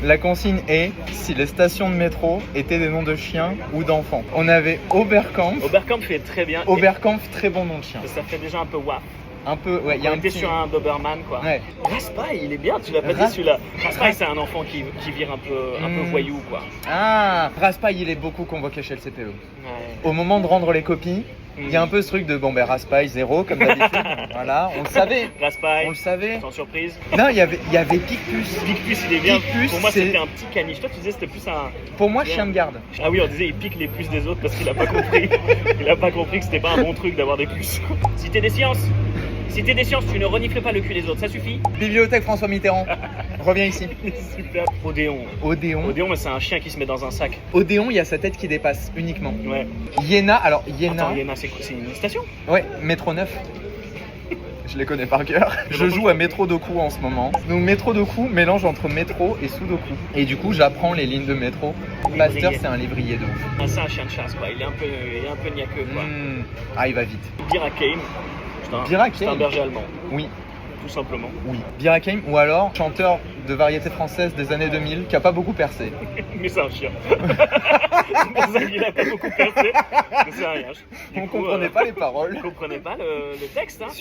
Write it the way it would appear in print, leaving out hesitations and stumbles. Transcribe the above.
La consigne est si les stations de métro étaient des noms de chiens ou d'enfants. On avait Oberkampf. Oberkampf fait très bien. Oberkampf, très bon nom de chien. Ça fait déjà un peu waf. Un peu, ouais, il y a On un était petit... sur un Doberman quoi. Ouais. Raspail, il est bien, tu l'as pas dit celui-là. Raspail, c'est un enfant qui vire un peu voyou quoi. Ah, Raspail, il est beaucoup convoqué chez le CPE. Ouais. Au moment de rendre les copies, il y a un peu ce truc de bon ben Raspail 0 comme d'habitude. Voilà, on le savait. Raspail, On le savait. sans surprise. Non, il y avait Picpus. Picpus, il est bien. Picpus, Pour moi, c'est- c'était un petit caniche. Toi, tu disais c'était plus un. Pour moi, chien de garde. Ah oui, on disait il pique les puces des autres parce qu'il a pas compris. Il a pas compris que c'était pas un bon truc d'avoir des puces. Cité des sciences. Cité des sciences, tu ne renifles pas le cul des autres, ça suffit. Bibliothèque François Mitterrand. Reviens ici. Super. Odéon. Odéon. Odéon, mais c'est un chien qui se met dans un sac. Odéon, il y a sa tête qui dépasse uniquement. Ouais. Iéna, alors Iéna. Attends, Yéna, c'est quoi? C'est une station? Ouais, métro 9. Je les connais par cœur. Je joue à Métro Doku en ce moment. Donc Métro Doku, mélange entre métro et Sudoku. Et du coup, j'apprends les lignes de métro. Pasteur, c'est un lévrier de ouf. Ah, c'est un chien de chasse, quoi. Il est un peu niaqueux, quoi. Ah, il va vite. Birakeim. Birakeim. C'est un berger allemand, Oui, tout simplement. oui. Birakeim, ou alors chanteur de variété française des années 2000 qui a pas beaucoup percé. Mais c'est un chien. C'est pour ça qu'il a pas beaucoup percé. Mais c'est rien. Du On coup, comprenait pas les paroles. On comprenait pas le texte, hein.